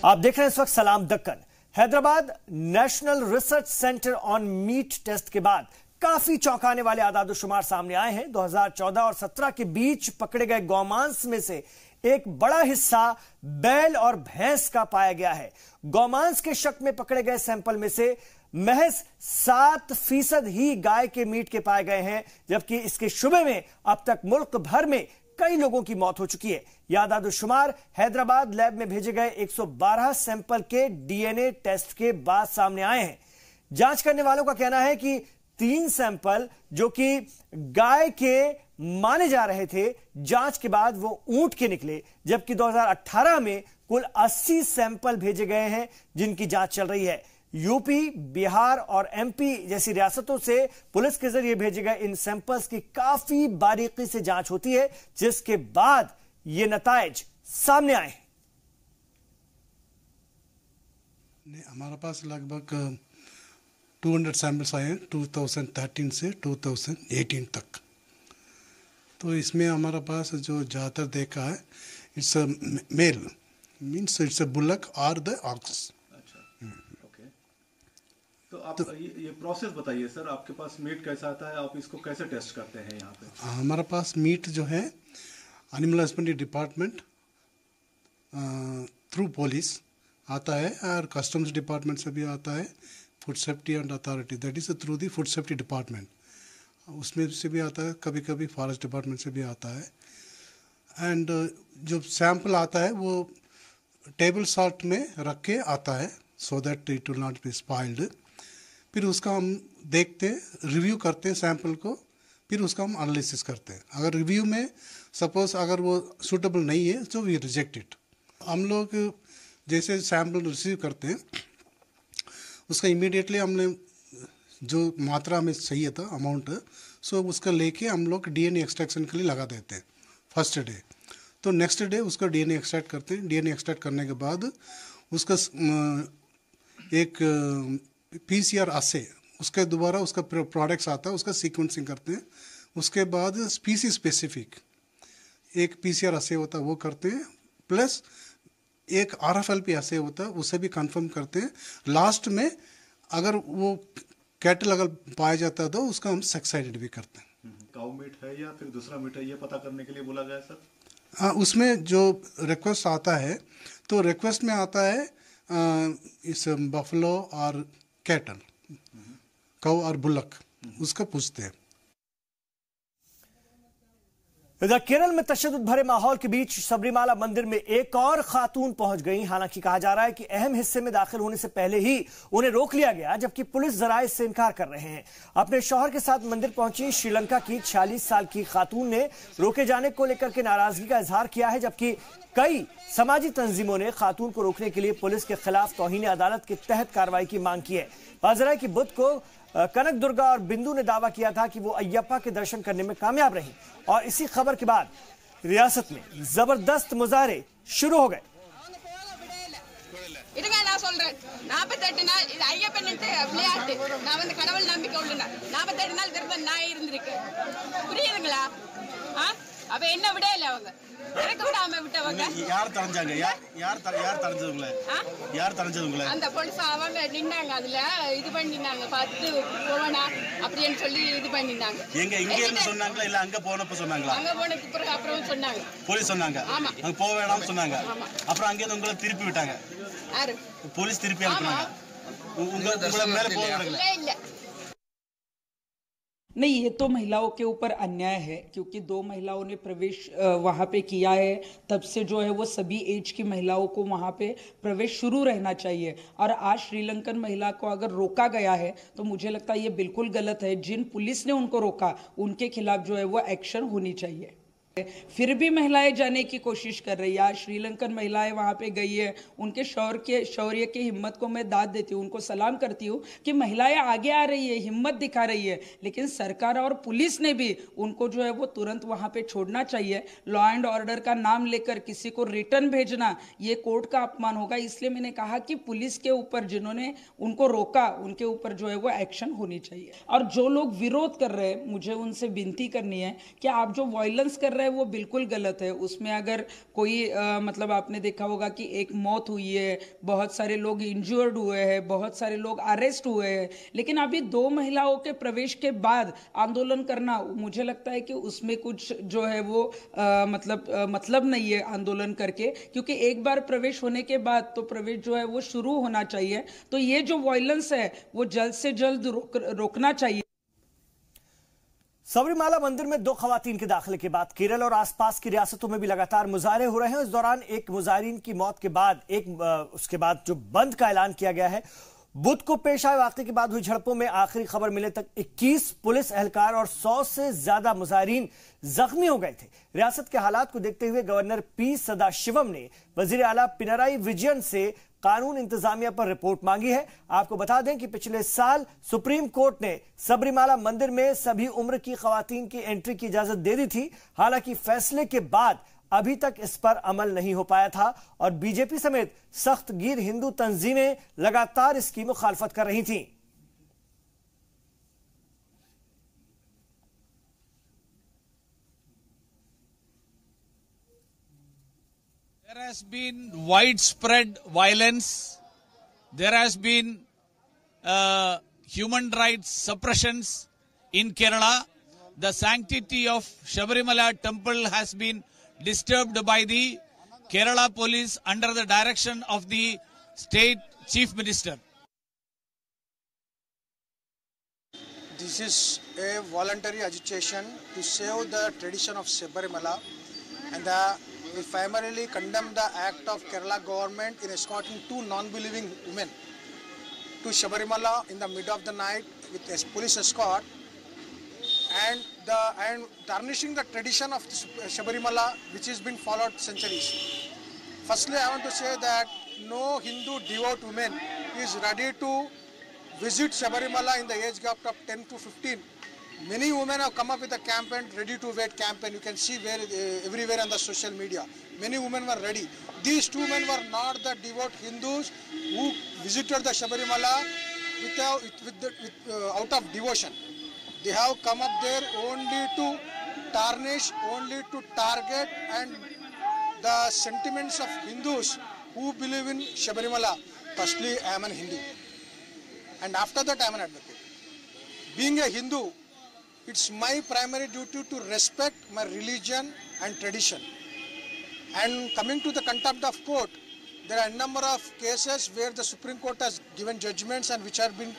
आप देख रहे हैं इस वक्त Salaam Deccan. Hyderabad national research centre on meat test के बाद काफी चौंकाने वाले आदादोशुमार सामने आए हैं। 2014 और 17 के बीच पकड़े गए गौमांस में से एक बड़ा हिस्सा बैल और भैंस का पाया गया है। गौमांस के शक में पकड़े गए सैंपल में से महज 7% ही गाय के मीट के पाए गए हैं, जबकि इसके शुबे में अब तक मुल्क भर में कई लोगों की मौत हो चुकी है। यह आदादुशुमार हैदराबाद लैब में भेजे गए 112 सैंपल के डीएनए टेस्ट के बाद सामने आए हैं। जांच करने वालों का कहना है कि 3 सैंपल जो कि गाय के माने जा रहे थे, जांच के बाद वो ऊंट के निकले, जबकि 2018 में कुल 80 सैंपल भेजे गए हैं जिनकी जांच चल रही है। यूपी, बिहार और एमपी जैसी रियासतों से पुलिस के जरिए भेजे गए इन सैंपल्स की काफी बारीकी से जांच होती है, जिसके बाद ये नताइज सामने आए। हमारे पास लगभग 200 सैंपल्स आए हैं 2013 से 2018 तक। तो इसमें हमारे पास जो ज़्यादातर देखा है, it's a male, means it's a bullock और द ऑक्स। तो आप ये प्रोसेस बताइए सर, आपके पास मीट कैसा आता है, आप इसको कैसे टेस्ट करते हैं यहाँ पे? हमारे पास मीट जो है animal husbandry department through police आता है और कस्टम्स डिपार्टमेंट से भी आता है, food safety and authority, that is through the food safety department, उसमें से भी आता है, कभी कभी फॉरेस्ट डिपार्टमेंट से भी आता है। एंड जो सैंपल आता है वो टेबल सॉल्ट में रख के आता है, so that it will not be spoiled. फिर उसका हम देखते हैं, रिव्यू करते हैं सैंपल को, फिर उसका हम एनालिसिस करते हैं। अगर रिव्यू में सपोज अगर वो सूटेबल नहीं है तो वी रिजेक्ट इट। हम लोग जैसे सैंपल रिसीव करते हैं, उसका इमीडिएटली हमने जो मात्रा हमें चाहिए था अमाउंट, सो उसका लेके हम लोग डीएनए एक्सट्रैक्शन के लिए लगा देते हैं फर्स्ट डे। तो नेक्स्ट डे उसका डीएनए एक्सट्रैक्ट करते हैं। डीएनए एक्सट्रैक्ट करने के बाद उसका एक पीसीआर असे, उसके दोबारा उसका प्रोडक्ट्स आता है, उसका सीक्वेंसिंग करते हैं। उसके बाद स्पीसी स्पेसिफिक एक पीसीआर असे होता है, वो करते हैं, प्लस एक आरएफएलपी असे होता है, उसे भी कंफर्म करते हैं। लास्ट में अगर वो कैटल अगर पाया जाता है तो उसका हम सेक्साइडेड भी करते हैं। काऊ मीट है या फिर दूसरा मीट है, ये पता करने के लिए बोला गया सर? हाँ, उसमें जो रिक्वेस्ट आता है, तो रिक्वेस्ट में आता है इस बफलो और कैटल, काऊ और बुलक, उसका पूछते हैं। इधर केरल में तशद्दुद भरे माहौल के बीच सबरीमाला मंदिर में एक और खातून पहुंच गई। हालांकि कहा जा रहा है कि अहम हिस्से में दाखिल होने से पहले ही उन्हें रोक लिया गया, जबकि पुलिस जराये से इनकार कर रहे हैं। अपने शौहर के साथ मंदिर पहुंची श्रीलंका की 46 साल की खातून ने रोके जाने को लेकर के नाराजगी का इजहार किया है, जबकि कई समाजी तंजीमों ने खातून को रोकने के लिए पुलिस के खिलाफ तौहीन अदालत के तहत कार्रवाई की मांग की है। बाजरा की बुध को कनक दुर्गा और बिंदु ने दावा किया था कि वो अय्यप्पा के दर्शन करने में कामयाब रही, और इसी खबर के बाद रियासत में जबरदस्त मुजाहरे शुरू हो गए। अब என்ன விடல அவங்க எனக்கு விடாம விட்டவங்க யார் தரஞ்சாங்க? யார் தரஞ்சதுங்களே? யார் தரஞ்சதுங்களே? அந்த போலீஸ் அவங்க நின்னாங்க, அதுல இது பண்ணினாங்க, பார்த்து போவனா அப்படினு சொல்லி இது பண்ணினாங்க. எங்க இங்க இருந்து சொன்னாங்களா இல்ல அங்க போனப்ப சொன்னாங்களா? அங்க போனதுக்கு பிறகு அப்புறம் சொன்னாங்க, போலீஸ் சொன்னாங்க. அங்க போக வேணாம்னு சொன்னாங்க. அப்புறம் அங்க இருந்து உங்களை திருப்பி விட்டாங்க. யாரு? போலீஸ் திருப்பி அனுப்புனாங்க. உங்களை மேல போக விடல? இல்ல नहीं, ये तो महिलाओं के ऊपर अन्याय है, क्योंकि 2 महिलाओं ने प्रवेश वहाँ पे किया है। तब से जो है वो सभी एज की महिलाओं को वहाँ पे प्रवेश शुरू रहना चाहिए। और आज श्रीलंकन महिला को अगर रोका गया है तो मुझे लगता है ये बिल्कुल गलत है। जिन पुलिस ने उनको रोका उनके खिलाफ जो है वो एक्शन होनी चाहिए। फिर भी महिलाएं जाने की कोशिश कर रही है। आज श्रीलंकन महिलाएं वहां पे गई है, उनके शौर्य की हिम्मत को मैं दाद देती हूँ, उनको सलाम करती हूँ कि महिलाएं आगे आ रही है, हिम्मत दिखा रही है। लेकिन सरकार और पुलिस ने भी उनको जो है वो तुरंत वहां पे छोड़ना चाहिए। लॉ एंड ऑर्डर का नाम लेकर किसी को रिटर्न भेजना ये कोर्ट का अपमान होगा। इसलिए मैंने कहा कि पुलिस के ऊपर जिन्होंने उनको रोका उनके ऊपर जो है वो एक्शन होनी चाहिए। और जो लोग विरोध कर रहे हैं, मुझे उनसे विनती करनी है कि आप जो वायलेंस कर रहे है वो बिल्कुल गलत है। उसमें अगर कोई मतलब आपने देखा होगा कि एक मौत हुई है, बहुत सारे लोग इंजर्ड हुए हैं, बहुत सारे लोग अरेस्ट हुए हैं, लेकिन अभी 2 महिलाओं के प्रवेश के बाद आंदोलन करना, मुझे लगता है कि उसमें कुछ जो है वो मतलब नहीं है आंदोलन करके, क्योंकि एक बार प्रवेश होने के बाद तो प्रवेश जो है वो शुरू होना चाहिए। तो ये जो वायलेंस है वो जल्द से जल्द रोकना चाहिए। सबरीमाला मंदिर में 2 खवातीन के दाखिले के बाद केरल और आसपास की रियासतों में भी लगातार मुजाहरे हो रहे हैं। इस दौरान एक मुजाहिरीन की मौत के बाद उसके बाद जो बंद का ऐलान किया गया है। बुध को पेश आए वाकये के बाद हुई झड़पों में आखिरी खबर मिले तक 21 पुलिस एहलकार और 100 से ज्यादा मुजाहिरीन जख्मी हो गए थे। रियासत के हालात को देखते हुए गवर्नर पी सदाशिवम ने वजीर आला पिनराई विजयन से कानून इंतजामिया पर रिपोर्ट मांगी है। आपको बता दें कि पिछले साल सुप्रीम कोर्ट ने सबरीमाला मंदिर में सभी उम्र की खवातीन की एंट्री की इजाजत दे दी थी। हालांकि फैसले के बाद अभी तक इस पर अमल नहीं हो पाया था और बीजेपी समेत सख्त गिर हिंदू तंजीमें लगातार इसकी मुखालफत कर रही थीं। There has been widespread violence. There has been human rights suppressions in Kerala. The sanctity of Sabarimala temple has been disturbed by the Kerala police under the direction of the state chief minister. This is a voluntary agitation to save the tradition of Sabarimala, and we primarily condemn the act of Kerala government in escorting 2 non-believing women to Sabarimala in the middle of the night with a police escort, and tarnishing the tradition of Sabarimala, which has been followed centuries. Firstly, I want to say that no Hindu devout woman is ready to visit Sabarimala in the age gap of 10 to 15. Many women have come up with a campaign, ready to wait campaign. You can see everywhere on the social media. Many women were ready. These 2 men were not the devout Hindus who visited the Sabarimala out of devotion. They have come up there only to tarnish, only to target and the sentiments of Hindus who believe in Sabarimala. Firstly, I am a Hindu, and after that I am an advocate. Being a Hindu, it's my primary duty to respect my religion and tradition. And coming to the contempt of court, there are a number of cases where the Supreme Court has given judgments and which have been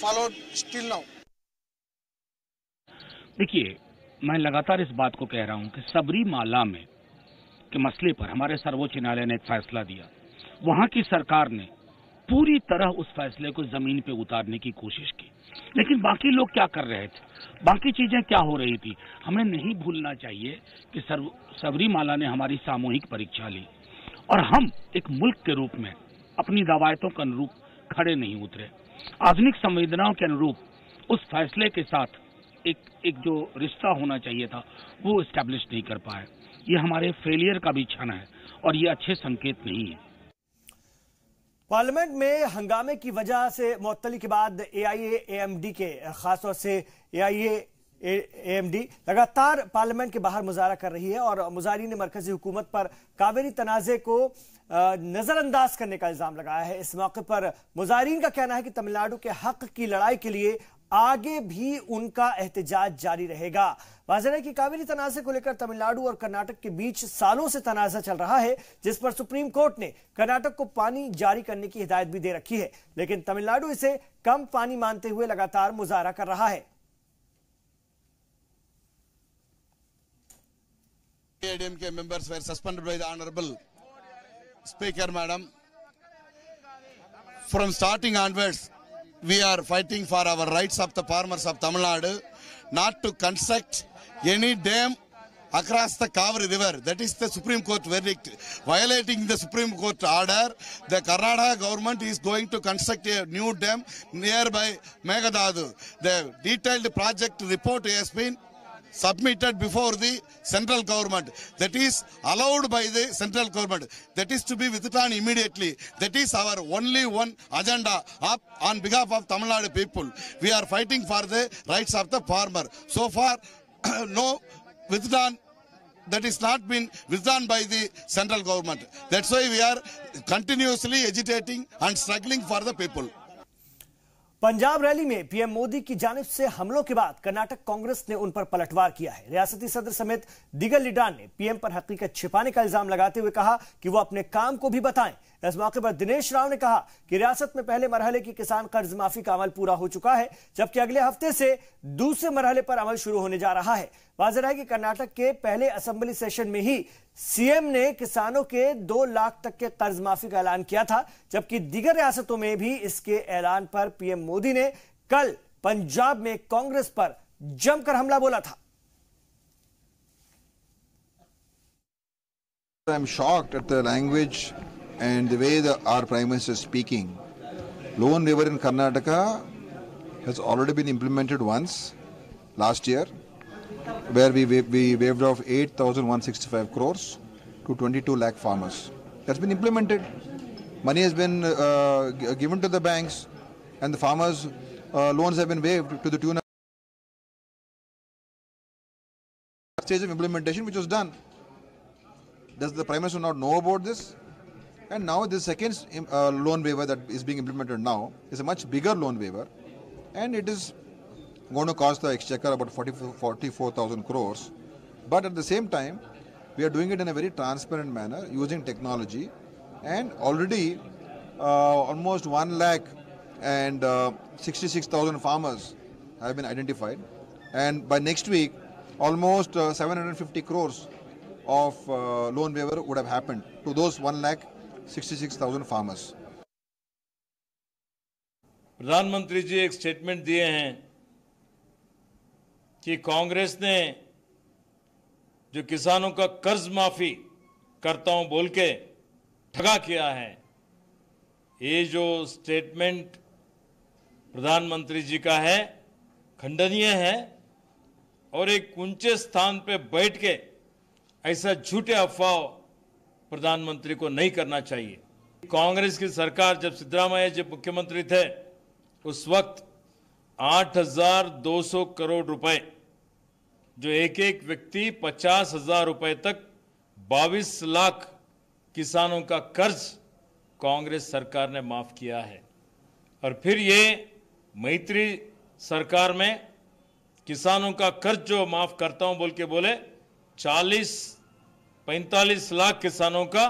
followed still now. देखिए, मैं लगातार इस बात को कह रहा हूं कि सबरीमाला में के मसले पर हमारे सर्वोच्च न्यायालय ने एक फैसला दिया। वहां की सरकार ने पूरी तरह उस फैसले को जमीन पे उतारने की कोशिश की, लेकिन बाकी लोग क्या कर रहे थे, बाकी चीजें क्या हो रही थी, हमें नहीं भूलना चाहिए कि सबरीमाला ने हमारी सामूहिक परीक्षा ली और हम एक मुल्क के रूप में अपनी दवायतों के अनुरूप खड़े नहीं उतरे। आधुनिक संवेदनाओं के अनुरूप उस फैसले के साथ एक जो रिश्ता होना चाहिए था वो एस्टैब्लिश नहीं कर पाए। ये हमारे फेलियर का भी क्षण है और ये अच्छे संकेत नहीं है। पार्लियामेंट में हंगामे की वजह से मुअत्तली के बाद AIA-AMD के खासतौर से AIA-AMD लगातार पार्लियामेंट के बाहर मुजाहरा कर रही है और मुजाहिरीन ने मरकजी हुकूमत पर कावेरी तनाज़े को नजरअंदाज करने का इल्जाम लगाया है। इस मौके पर मुजाहिरीन का कहना है कि तमिलनाडु के हक की लड़ाई के लिए आगे भी उनका एहतजाज जारी रहेगा। वाज़ेह है कि कावेरी तनाज़े को लेकर तमिलनाडु और कर्नाटक के बीच सालों से तनाज़ा चल रहा है, जिस पर सुप्रीम कोर्ट ने कर्नाटक को पानी जारी करने की हिदायत भी दे रखी है, लेकिन तमिलनाडु इसे कम पानी मानते हुए लगातार मुजाहरा कर रहा है। AIADMK members were suspended by the Honorable Speaker, Madam. From starting onwards, we are fighting for our rights of the farmers of Tamil Nadu not to construct any dam across the Kaveri river. That is the Supreme Court verdict. Violating the Supreme Court order, the Karnataka government is going to construct a new dam nearby Meghalaya. The detailed project report has been submitted before the central government. That is allowed by the central government. That is to be withdrawn immediately. That is our only one agenda on behalf of Tamil Nadu people. We are fighting for the rights of the farmer. So far, no withdrawn that is not been withdrawn by the central government. That's why we are continuously agitating and struggling for the people. Punjab rally में PM Modi की जानिब से हमलों के बाद कर्नाटक कांग्रेस ने उन पर पलटवार किया है। रियासती सदर समेत दीगर लीडरान ने पीएम पर हकीकत छिपाने का इल्जाम लगाते हुए कहा कि वो अपने काम को भी बताएं। इस मौके पर दिनेश राव ने कहा कि रियासत में पहले मरहले की किसान कर्ज माफी का अमल पूरा हो चुका है, जबकि अगले हफ्ते से दूसरे मरहले पर अमल शुरू होने जा रहा है। वाज़ेह है कि कर्नाटक के पहले असेंबली सेशन में ही सीएम ने किसानों के 2 लाख तक के कर्ज माफी का ऐलान किया था, जबकि दीगर रियासतों में भी इसके ऐलान पर पीएम मोदी ने कल पंजाब में कांग्रेस पर जमकर हमला बोला था। I am shocked at the language and the way our Prime Minister is speaking. Loan waiver in Karnataka has already been implemented once last year, where we waived off 8,165 crores to 22 lakh farmers. That's been implemented. Money has been given to the banks, and the farmers' loans have been waived to the tune of stage of implementation, which was done. Does the Prime Minister not know about this? And now the second loan waiver that is being implemented now is a much bigger loan waiver, and it is going to cost the exchequer about 44,000 crores. But at the same time, we are doing it in a very transparent manner using technology, and already almost 1,66,000 farmers have been identified, and by next week almost 750 crores of loan waiver would have happened to those 1,66,000 farmers. प्रधानमंत्री जी एक statement दिए हैं कि कांग्रेस ने जो किसानों का कर्ज माफी करता हूं बोल के ठगा किया है। ये जो स्टेटमेंट प्रधानमंत्री जी का है खंडनीय है, और एक ऊंचे स्थान पे बैठ के ऐसा झूठे अफवाह प्रधानमंत्री को नहीं करना चाहिए। कांग्रेस की सरकार जब सिद्धरामैया जी मुख्यमंत्री थे उस वक्त 8,200 करोड़ रुपए, जो एक एक व्यक्ति 50,000 रुपए तक 22 लाख किसानों का कर्ज कांग्रेस सरकार ने माफ किया है। और फिर ये मैत्री सरकार में किसानों का कर्ज जो माफ करता हूं बोल के बोले 45 लाख किसानों का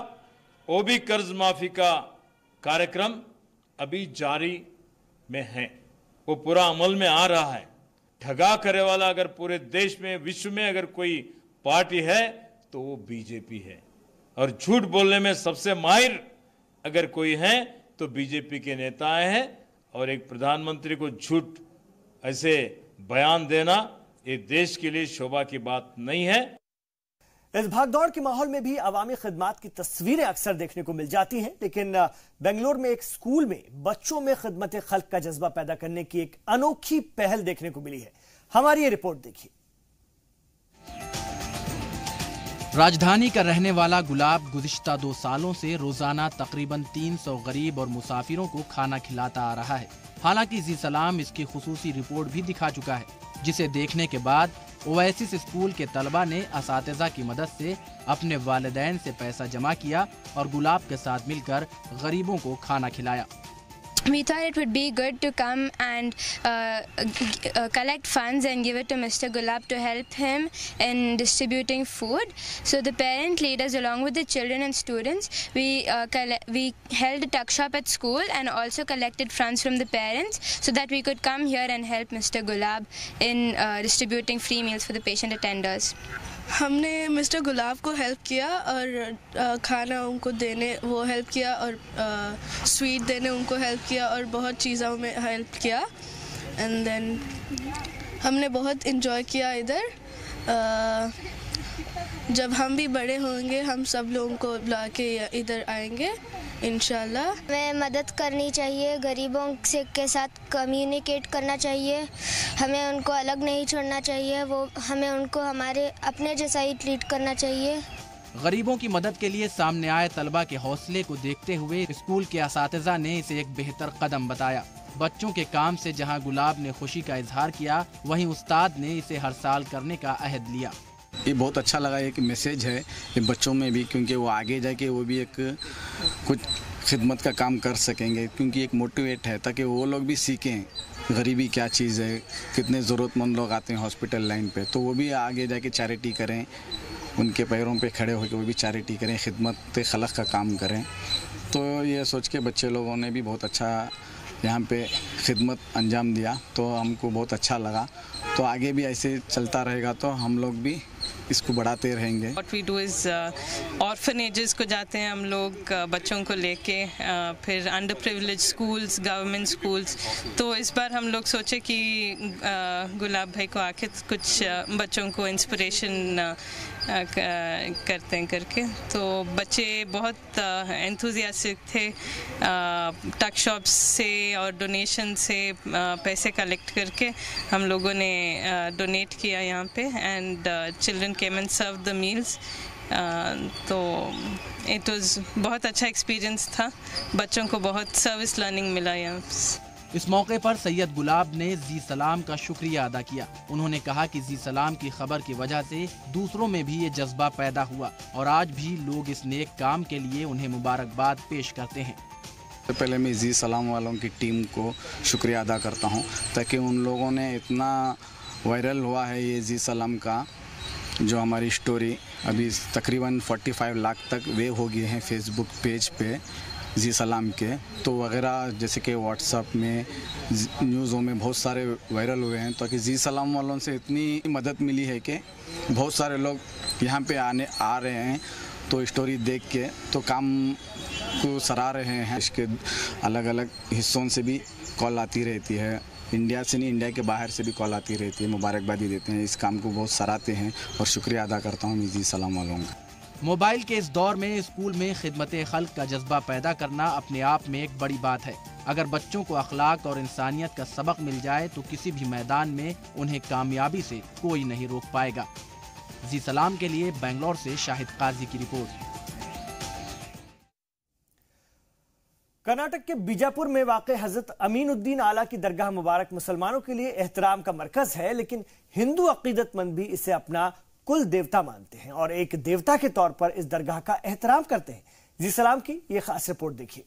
वो भी कर्ज माफी का कार्यक्रम अभी जारी में है, वो पूरा अमल में आ रहा है। ठगा करे वाला अगर पूरे देश में विश्व में अगर कोई पार्टी है तो वो बीजेपी है, और झूठ बोलने में सबसे माहिर अगर कोई है तो बीजेपी के नेता हैं। और एक प्रधानमंत्री को झूठ ऐसे बयान देना ये देश के लिए शोभा की बात नहीं है। इस भागदौड़ के माहौल में भी अवामी खिदमात की तस्वीरें अक्सर देखने को मिल जाती हैं, लेकिन बेंगलुरु में एक स्कूल में बच्चों में खिदमत खल्क का जज्बा पैदा करने की एक अनोखी पहल देखने को मिली है। हमारी ये रिपोर्ट देखिए। राजधानी का रहने वाला गुलाब गुज़िश्ता 2 सालों से रोजाना तकरीबन 300 गरीब और मुसाफिरों को खाना खिलाता आ रहा है। हालांकि जी सलाम इसकी खुसूसी रिपोर्ट भी दिखा चुका है, जिसे देखने के बाद ओएसिस स्कूल के तलबा ने असातिज़ा की मदद से अपने वालिदैन से पैसा जमा किया और गुलाब के साथ मिलकर गरीबों को खाना खिलाया। We thought it would be good to come and collect funds and give it to Mr. Gulab to help him in distributing food. So the parent leaders, along with the children and students, we held a tuck shop at school and also collected funds from the parents so that we could come here and help Mr. Gulab in distributing free meals for the patient attenders. हमने mister गुलाब को help किया और खाना उनको देने वो help किया, और स्वीट देने उनको हेल्प किया, और बहुत चीज़ों में हेल्प किया। एंड देन हमने बहुत इन्जॉय किया इधर। जब हम भी बड़े होंगे हम सब लोगों को बुला के इधर आएंगे इंशाल्लाह। हमें मदद करनी चाहिए, गरीबों से के साथ कम्युनिकेट करना चाहिए, हमें उनको अलग नहीं छोड़ना चाहिए, वो हमें उनको हमारे अपने जैसा ही ट्रीट करना चाहिए। गरीबों की मदद के लिए सामने आए तलबा के हौसले को देखते हुए स्कूल के असातिज़ा ने इसे एक बेहतर कदम बताया। बच्चों के काम से जहां गुलाब ने खुशी का इजहार किया, वहीं उस्ताद ने इसे हर साल करने का अहद लिया। ये बहुत अच्छा लगा, एक मैसेज है ये बच्चों में भी, क्योंकि वो आगे जाके वो भी एक कुछ खिदमत का काम कर सकेंगे, क्योंकि एक मोटिवेट है ताकि वो लोग भी सीखें गरीबी क्या चीज़ है, कितने ज़रूरतमंद लोग आते हैं हॉस्पिटल लाइन पे, तो वो भी आगे जाके चैरिटी करें, उनके पैरों पे खड़े होकर वो भी चैरिटी करें, खिदमत खलक का काम करें। तो ये सोच के बच्चे लोगों ने भी बहुत अच्छा यहाँ पे खिदमत अंजाम दिया, तो हमको बहुत अच्छा लगा। तो आगे भी ऐसे चलता रहेगा तो हम लोग भी इसको बढ़ाते रहेंगे। What we do is orphanages को जाते हैं हम लोग बच्चों को लेके, फिर under privilege schools, government schools. तो इस बार हम लोग सोचे कि गुलाब भाई को आके कुछ बच्चों को इंस्पिरेशन करते हैं करके। तो बच्चे बहुत एंथुजियास्टिक थे, टक शॉप्स से और डोनेशन से पैसे कलेक्ट करके हम लोगों ने डोनेट किया यहाँ पे, and children came and serve the meals. तो इट वाज बहुत अच्छा एक्सपीरियंस था, बच्चों को बहुत सर्विस लर्निंग मिला यहाँ। इस मौके पर सैयद गुलाब ने जी सलाम का शुक्रिया अदा किया। उन्होंने कहा कि जी सलाम की खबर की वजह से दूसरों में भी ये जज्बा पैदा हुआ और आज भी लोग इस नेक काम के लिए उन्हें मुबारकबाद पेश करते हैं। तो पहले मैं जी सलाम वालों की टीम को शुक्रिया अदा करता हूँ, ताकि उन लोगों ने इतना वायरल हुआ है ये जी सलाम का, जो हमारी स्टोरी अभी तकरीबन 45 लाख तक वे हो गए हैं फेसबुक पेज पे जी सलाम के। तो वगैरह जैसे कि व्हाट्सएप में, न्यूज़ों में बहुत सारे वायरल हुए हैं, ताकि जी सलाम वालों से इतनी मदद मिली है कि बहुत सारे लोग यहाँ पे आ रहे हैं, तो स्टोरी देख के तो काम को सराह रहे हैं। इसके अलग अलग हिस्सों से भी कॉल आती रहती है, इंडिया से नहीं, इंडिया के बाहर से भी कॉल आती रहती है, मुबारकबादी देते हैं। इस काम को बहुत सराहते हैं और शुक्रिया अदा करता हूँ जी सलाम वालों का। मोबाइल के इस दौर में स्कूल में खिदमत खल्क का जज्बा पैदा करना अपने आप में एक बड़ी बात है। अगर बच्चों को अखलाक और इंसानियत का सबक मिल जाए तो किसी भी मैदान में उन्हें कामयाबी से कोई नहीं रोक पाएगा। जी सलाम के लिए बेंगलोर से शाहिद काजी की रिपोर्ट। कर्नाटक के बीजापुर में वाक़ हजरत अमीनुद्दीन आला की दरगाह मुबारक मुसलमानों के लिए एहतराम का मरकज है, लेकिन हिंदू अकीदतमंद भी इसे अपना कुल देवता मानते हैं और एक देवता के तौर पर इस दरगाह का एहतराम करते हैं। जी सलाम की ये खास रिपोर्ट देखिए।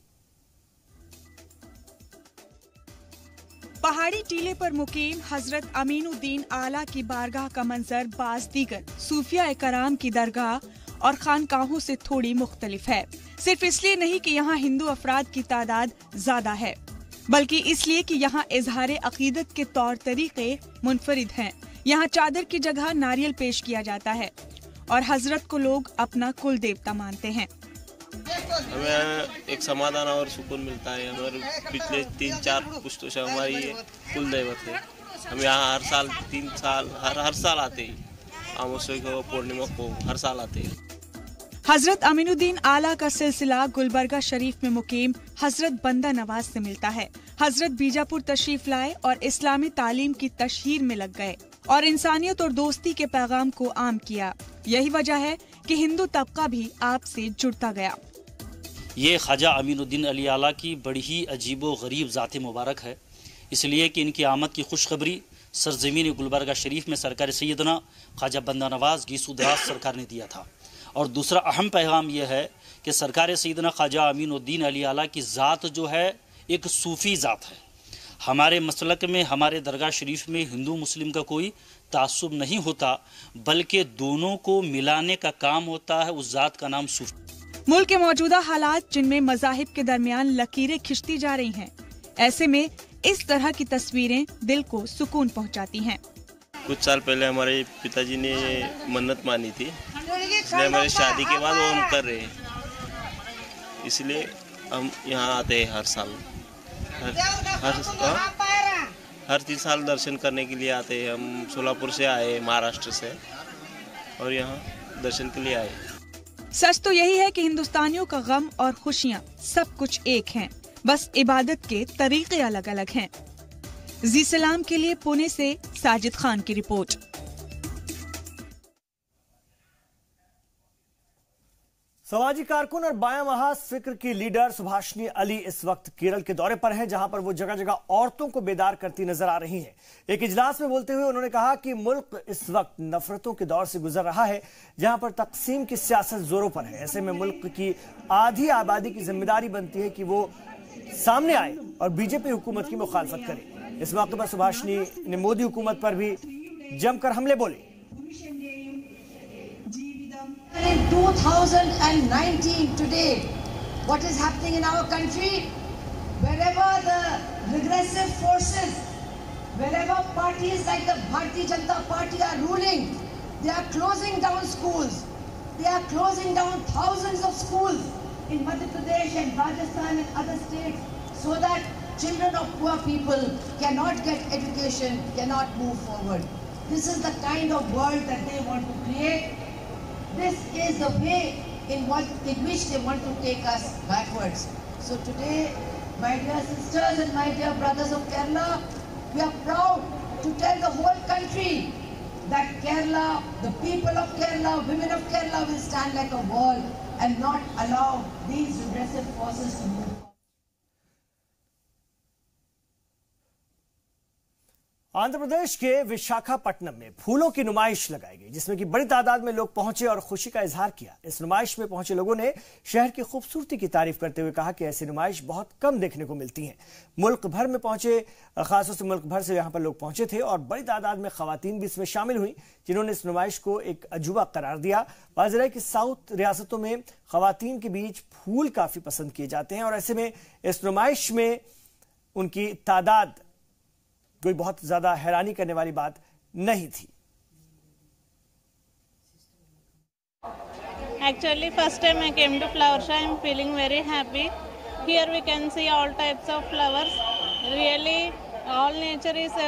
पहाड़ी टीले पर मुकीम हजरत अमीनुद्दीन आला की बारगाह का मंजर बाज दीगर सूफिया कराम की दरगाह और खानकाहों से थोड़ी मुख्तलिफ है। सिर्फ इसलिए नहीं कि यहाँ हिंदू अफराद की तादाद ज्यादा है, बल्कि इसलिए कि यहाँ इजहार अकीदत के तौर तरीके मुनफरिद हैं। यहाँ चादर की जगह नारियल पेश किया जाता है और हजरत को लोग अपना कुल देवता मानते हैं। हमें एक समाधान और सुकून मिलता है। हमारे पिछले 3-4 पुश्तों से हमारी ये कुल दैवत है। हम यहाँ हर साल 3 साल हर साल आते हैं, अमावस्या को, पूर्णिमा को हर साल आते हैं। हजरत अमीनुद्दीन आला का सिलसिला गुलबर्गा शरीफ में मुकीम हजरत बंदा नवाज से मिलता है। हजरत बीजापुर तशरीफ लाए और इस्लामी तालीम की तशहीर में लग गए और इंसानियत और दोस्ती के पैगाम को आम किया। यही वजह है कि हिंदू तबका भी आपसे जुड़ता गया। ये ख्वाजा अमीनुद्दीन अली आला की बड़ी ही अजीबो गरीब ज़ात मुबारक है, इसलिए कि इनकी आमद की खुशखबरी सरजमीन गुलबर्गा शरीफ में सरकार सैयदना ख्वाजा बंदा नवाज गीसूदराज सरकार ने दिया था। और दूसरा अहम पैगाम यह है कि सरकार सैयदना ख्वाजा अमीनुद्दीन अली आला की ज़ात जो है एक सूफ़ी ज़ात है। हमारे मसलक में, हमारे दरगाह शरीफ में हिंदू मुस्लिम का कोई तासुब नहीं होता, बल्कि दोनों को मिलाने का काम होता है। उस ज़ात का नाम सूफ़ी। मुल्क के मौजूदा हालात जिनमें मज़ाहिब के दरमियान लकीरें खिंचती जा रही हैं, ऐसे में इस तरह की तस्वीरें दिल को सुकून पहुंचाती हैं। कुछ साल पहले हमारे पिताजी ने मन्नत मानी थी, इसलिए हमारी शादी के बाद वो हम कर रहे हैं, इसलिए हम यहाँ आते हैं हर साल। हर 3 साल दर्शन करने के लिए आते हैं। हम सोलापुर से आए, महाराष्ट्र से, और यहाँ दर्शन के लिए आए। सच तो यही है कि हिंदुस्तानियों का गम और खुशियाँ सब कुछ एक हैं, बस इबादत के तरीके अलग अलग हैं। जी सलाम के लिए पुणे से साजिद खान की रिपोर्ट। सामाजिक कारकुन और बायां महासफिक्र की लीडर सुभाषिनी अली इस वक्त केरल के दौरे पर हैं, जहां पर वो जगह जगह औरतों को बेदार करती नजर आ रही हैं। एक इजलास में बोलते हुए उन्होंने कहा कि मुल्क इस वक्त नफरतों के दौर से गुजर रहा है, जहां पर तकसीम की सियासत जोरों पर है। ऐसे में मुल्क की आधी आबादी की जिम्मेदारी बनती है कि वो सामने आए और बीजेपी हुकूमत की मुखालफत करे। इस मौके पर सुभाषिनी ने मोदी हुकूमत पर भी जमकर हमले बोले। In 2019 today, what is happening in our country, wherever the regressive forces, wherever parties like the Bharatiya Janata Party are ruling, they are closing down schools. They are closing down thousands of schools in Madhya Pradesh and Rajasthan and other states, so that children of poor people cannot get education, cannot move forward. This is the kind of world that they want to create. This is the way in which they want to take us backwards. So today, my dear sisters and my dear brothers of Kerala, we are proud to tell the whole country that Kerala, the people of Kerala, women of Kerala will stand like a wall and not allow these regressive forces to move. Andhra Pradesh के विशाखापट्टनम में फूलों की नुमाइश लगाई गई, जिसमें कि बड़ी तादाद में लोग पहुंचे और खुशी का इजहार किया। इस नुमाइश में पहुंचे लोगों ने शहर की खूबसूरती की तारीफ करते हुए कहा कि ऐसी नुमाइश बहुत कम देखने को मिलती हैं। मुल्क भर में पहुंचे, खासतौर से मुल्क भर से यहां पर लोग पहुंचे थे और बड़ी तादाद में खवातीन भी इसमें शामिल हुई, जिन्होंने इस नुमाइश को एक अजूबा करार दिया। वाज़ेह है कि साउथ रियासतों में खवातीन के बीच फूल काफी पसंद किए जाते हैं और ऐसे में इस नुमाइश में उनकी तादाद कोई बहुत ज्यादा हैरानी करने वाली बात नहीं थी। Actually, first time I came to flower show, I am feeling very happy. Here we can see all types of flowers. Really, all nature is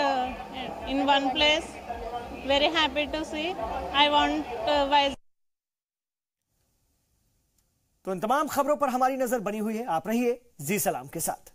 in one place. Very happy to see. I want Vizag. तो इन तमाम खबरों पर हमारी नजर बनी हुई है। आप रहिए जी सलाम के साथ।